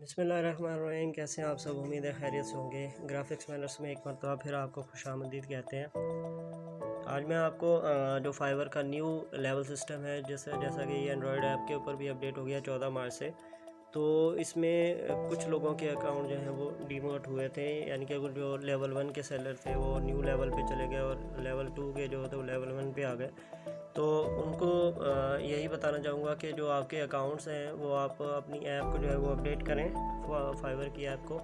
बिस्मिल्लाहिर्रहमानिर्रहीम। कैसे हैं आप सब? उम्मीद है खैरियत से होंगे। ग्राफिक्स मैनर्स में एक मरतबा फिर आपको खुशामदीद कहते हैं। आज मैं आपको जो फाइवर का न्यू लेवल सिस्टम है, जैसा कि ये एंड्रॉयड ऐप के ऊपर भी अपडेट हो गया 14 मार्च से। तो इसमें कुछ लोगों के अकाउंट जो हैं वो डीमोट हुए थे, यानी कि जो लेवल 1 के सेलर थे वो न्यू लेवल पे चले गए और लेवल 2 के जो थे वो लेवल 1 पे आ गए। तो उनको यही बताना चाहूँगा कि जो आपके अकाउंट्स हैं वो आप अपनी ऐप को जो है वो अपडेट करें, फाइवर की ऐप को,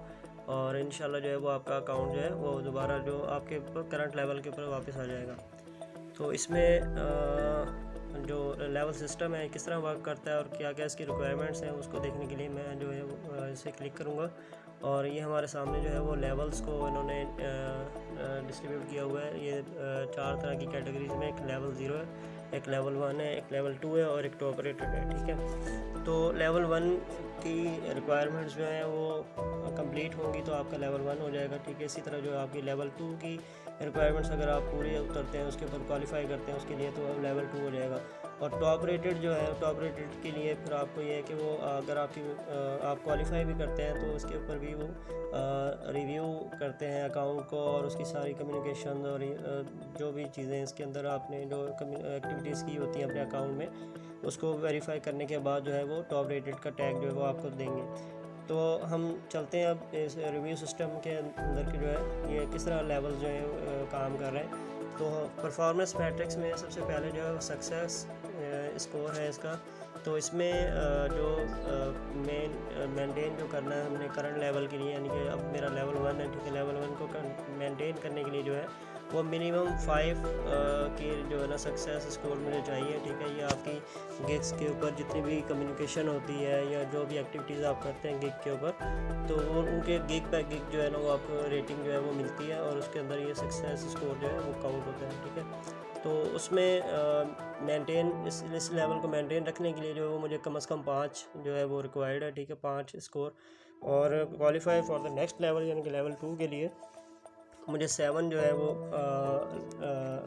और इंशाल्लाह जो है वो आपका अकाउंट जो है वो दोबारा जो आपके करंट लेवल के ऊपर वापस आ जाएगा। तो इसमें जो लेवल सिस्टम है किस तरह वर्क करता है और क्या क्या इसकी रिक्वायरमेंट्स हैं उसको देखने के लिए मैं जो है इसे क्लिक करूँगा। और ये हमारे सामने जो है वो लेवल्स को इन्होंने डिस्ट्रीब्यूट किया हुआ है। ये 4 तरह की कैटेगरीज में, एक लेवल 0 है, एक लेवल 1 है, एक लेवल 2 है और एक टॉप रेटेड है। ठीक है, तो लेवल 1 की रिक्वायरमेंट्स जो हैं वो कंप्लीट होंगी तो आपका लेवल 1 हो जाएगा। ठीक है, इसी तरह जो आपकी लेवल 2 की रिक्वायरमेंट्स अगर आप पूरे उतरते हैं, उसके ऊपर क्वालिफाई करते हैं उसके लिए, तो अब लेवल 2 हो जाएगा। और टॉप रेटेड जो है, टॉप रेटेड के लिए फिर आपको ये है कि वो अगर आप क्वालिफाई भी करते हैं तो उसके ऊपर भी वो रिव्यू करते हैं अकाउंट को और उसकी सारी कम्युनिकेशन और जो भी चीज़ें इसके अंदर आपने जो एक्टिविटीज़ की होती हैं अपने अकाउंट में, उसको वेरीफाई करने के बाद जो है वो टॉप रेटेड का टैग जो है वो आपको देंगे। तो हम चलते हैं अब इस रिव्यू सिस्टम के अंदर के जो है ये किस तरह लेवल जो है काम कर रहे हैं। तो परफॉर्मेंस मैट्रिक्स में सबसे पहले जो है वो सक्सेस स्कोर है इसका। तो इसमें जो मेंटेन जो करना है हमने करंट लेवल के लिए, यानी कि अब मेरा लेवल 1 है। ठीक है, लेवल 1 को मेंटेन करने के लिए जो है वो मिनिमम 5 की जो है ना सक्सेस स्कोर मुझे चाहिए। ठीक है, ये आपकी गिग्स के ऊपर जितनी भी कम्युनिकेशन होती है या जो भी एक्टिविटीज़ आप करते हैं गिग के ऊपर, तो वो उनके गिग बाय गिग जो है ना वो आपको रेटिंग जो है वो मिलती है और उसके अंदर ये सक्सेस स्कोर जो है वो काउंट होता है। ठीक है, तो उसमें मेंटेन इस लेवल को मेंटेन रखने के लिए जो है वो मुझे कम से कम 5 जो है वो रिक्वायर्ड है। ठीक है, 5 स्कोर। और qualify for the next level यानी कि लेवल 2 के लिए मुझे 7 जो है वो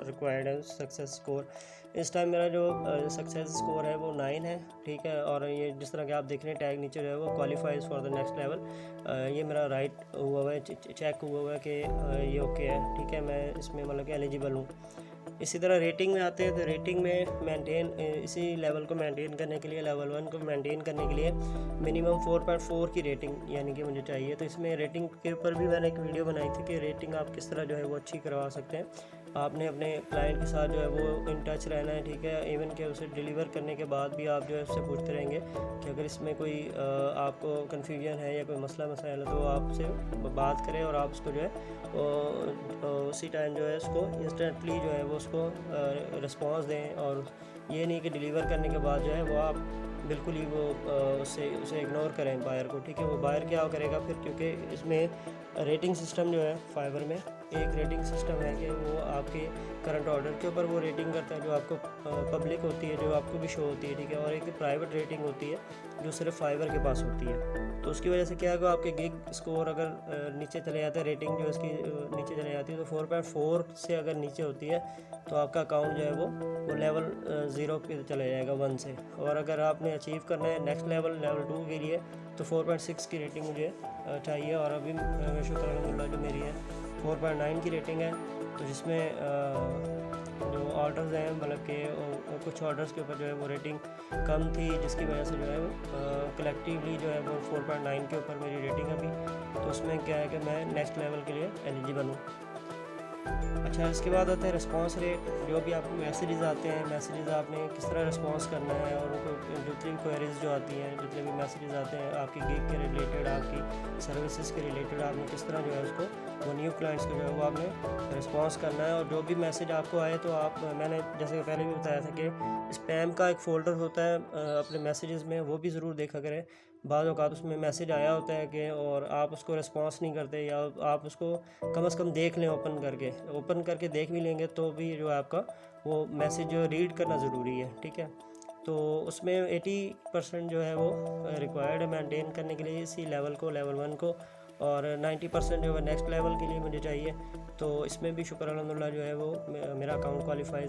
रिक्वायर्ड है सक्सेस स्कोर। इस टाइम मेरा जो सक्सेस स्कोर है वो 9 है। ठीक है, और ये जिस तरह के आप देख रहे हैं टैग नीचे जो है वो qualifies for the next level, ये मेरा राइट हुआ है, चेक हुआ हुआ है कि ये ओके है। ठीक है, मैं इसमें मतलब कि एलिजिबल हूँ। इसी तरह रेटिंग में आते हैं तो रेटिंग में मेंटेन इसी लेवल को मेंटेन करने के लिए, लेवल 1 को मेंटेन करने के लिए मिनिमम 4.4 की रेटिंग यानी कि मुझे चाहिए। तो इसमें रेटिंग के ऊपर भी मैंने एक वीडियो बनाई थी कि रेटिंग आप किस तरह जो है वो अच्छी करवा सकते हैं। आपने अपने क्लाइंट के साथ जो है वो इन टच रहना है। ठीक है, इवन कि उसे डिलीवर करने के बाद भी आप जो है उससे पूछते रहेंगे कि अगर इसमें कोई आपको कन्फ्यूजन है या कोई मसला मसाइल है तो आपसे बात करें और आप उसको जो है उसी टाइम जो है उसको इंस्टेंटली जो है वो उसको रिस्पॉन्स दें। और ये नहीं कि डिलीवर करने के बाद जो है वो आप बिल्कुल ही वो उसे इग्नोर करें बायर को। ठीक है, वो बायर क्या करेगा फिर, क्योंकि इसमें रेटिंग सिस्टम जो है फाइवर में एक रेटिंग सिस्टम है कि वो आपके करंट ऑर्डर के ऊपर वो रेटिंग करता है जो आपको पब्लिक होती है, जो आपको भी शो होती है। ठीक है, और एक प्राइवेट रेटिंग होती है जो सिर्फ फाइवर के पास होती है। तो उसकी वजह से क्या होगा, आपके गिग स्कोर अगर नीचे चले जाते हैं, रेटिंग जो इसकी नीचे चले जाती है, तो 4.4 से अगर नीचे होती है तो आपका अकाउंट जो है वो लेवल 0 पे चले जाएगा 1 से। और अगर आपने अचीव करना है नेक्स्ट लेवल, लेवल 2 के लिए, तो 4.6 की रेटिंग मुझे चाहिए। और अभी शुक्र अल्हम्दुलिल्लाह जो मेरी है 4.9 की रेटिंग है। तो जिसमें जो ऑर्डर्स हैं, मतलब कि कुछ ऑर्डर्स के ऊपर जो है वो रेटिंग कम थी, जिसकी वजह से जो है वो कलेक्टिवली जो है वो 4.9 के ऊपर मेरी रेटिंग है अभी। तो उसमें क्या है कि मैं नेक्स्ट लेवल के लिए एलिजिबल हूँ। अच्छा, इसके बाद आता है रिस्पांस रेट। जो भी आपको मैसेजेस आते हैं, मैसेजेस आपने किस तरह रिस्पांस करना है, और उनको जितनी भी क्वेरीज जो आती हैं, जितने भी मैसेजेस आते हैं आपकी गिग के रिलेटेड, आपकी सर्विसेज के रिलेटेड, आपने किस तरह जो है उसको वो न्यू क्लाइंट्स को जो है वो आपने रिस्पांस करना है। और जो भी मैसेज आपको आए तो आप, मैंने जैसे कि पहले भी बताया था कि स्पैम का एक फ़ोल्डर होता है अपने मैसेजेस में, वो भी ज़रूर देखा करें। बाज़ औक़ात उसमें मैसेज आया होता है कि और आप उसको रिस्पांस नहीं करते, या आप उसको कम से कम देख लें, ओपन करके देख भी लेंगे तो भी जो है आपका वो मैसेज जो रीड करना ज़रूरी है। ठीक है, तो उसमें 80% जो है वो रिक्वायर्ड है मेंटेन करने के लिए इसी लेवल को, लेवल 1 को। और 90% जो है नेक्स्ट लेवल के लिए मुझे चाहिए। तो इसमें भी शुक्र अल्हम्दुलिल्लाह जो है वो मेरा अकाउंट क्वालिफाई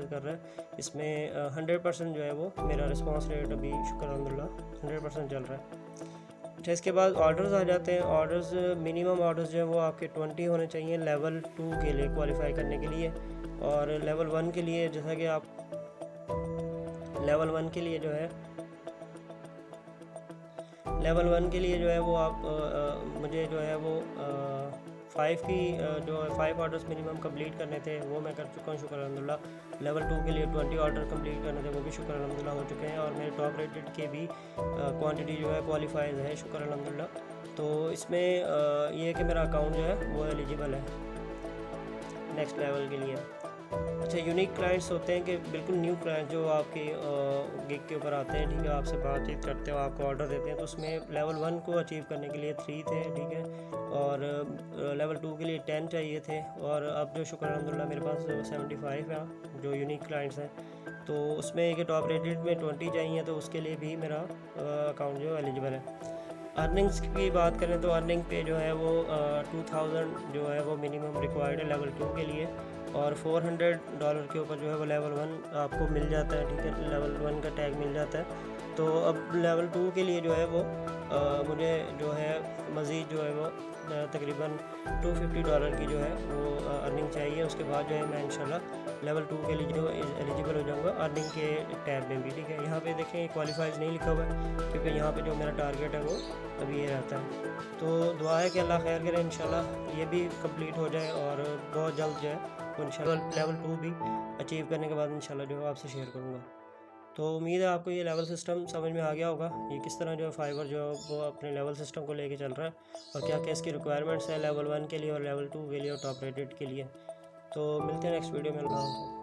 कर रहा है। इसमें 100% जो है वो मेरा रिस्पांस रेट अभी शुक्र अल्हम्दुलिल्लाह 100% चल रहा है। अच्छा, इसके बाद ऑर्डर्स आ जाते हैं। ऑर्डर्स मिनिमम ऑर्डर्स जो है वो आपके 20 होने चाहिए लेवल 2 के लिए क्वालिफाई करने के लिए। और लेवल 1 के लिए जैसा कि आप लेवल 1 के लिए जो है वो आप मुझे जो है वो 5 की जो 5 ऑर्डर्स मिनिमम कंप्लीट करने थे वो मैं कर चुका हूँ, शुक्र अल्हम्दुलिल्लाह। लेवल 2 के लिए 20 ऑर्डर कंप्लीट करने थे वो भी शुक्र अल्हम्दुलिल्लाह हो चुके हैं। और मेरे टॉप रेटेड के भी क्वांटिटी जो है क्वालिफाइज है, शुक्र अल्हम्दुलिल्लाह। तो इसमें ये है कि मेरा अकाउंट जो है वो एलिजिबल है नेक्स्ट लेवल के लिए। अच्छा, यूनिक क्लाइंट्स होते हैं कि बिल्कुल न्यू क्लाइंट जो आपके गिग के ऊपर आते हैं, ठीक है, आपसे बातचीत करते हो, आपको ऑर्डर देते हैं। तो उसमें लेवल 1 को अचीव करने के लिए 3 थे, ठीक है, और लेवल 2 के लिए 10 चाहिए थे। और अब जो शुक्र अल्हम्दुलिल्लाह मेरे पास 75 है जो यूनिक क्लाइंट्स हैं। तो उसमें एक टॉप रेटेड में 20 चाहिए, तो उसके लिए भी मेरा अकाउंट जो एलिजिबल है। अर्निंग्स की बात करें तो अर्निंग पे जो है वो 2000 जो है वो मिनिमम रिक्वायर्ड है लेवल 2 के लिए। और $400 के ऊपर जो है वो लेवल 1 आपको मिल जाता है, ठीक है, लेवल 1 का टैग मिल जाता है। तो अब लेवल 2 के लिए जो है वो मुझे जो है मज़ीद जो है वो तकरीबन $250 की जो है वो अर्निंग चाहिए। उसके बाद जो है मैं इंशाल्लाह लेवल 2 के लिए जो एलिजिबल हो जाऊंगा अर्निंग के टैब में भी, ठीक है। यहाँ पे देखें क्वालिफाइज नहीं लिखा हुआ है क्योंकि यहाँ पे जो मेरा टारगेट है वो अभी ये रहता है। तो दुआ है कि अल्लाह खैर करे, इंशाल्लाह ये भी कंप्लीट हो जाए और बहुत जल्द जो है वो इंशाल्लाह लेवल 2 भी अचीव करने के बाद इंशाल्लाह जो है आपसे शेयर करूँगा। तो उम्मीद है आपको ये लेवल सिस्टम समझ में आ गया होगा, ये किस तरह जो है फाइवर जो है वो अपने लेवल सिस्टम को लेके चल रहा है और क्या क्या इसकी रिक्वायरमेंट्स है लेवल 1 के लिए और लेवल 2 के लिए और टॉप रेटेड के लिए। तो मिलते हैं नेक्स्ट वीडियो में। अल्लाह हाफ़िज़।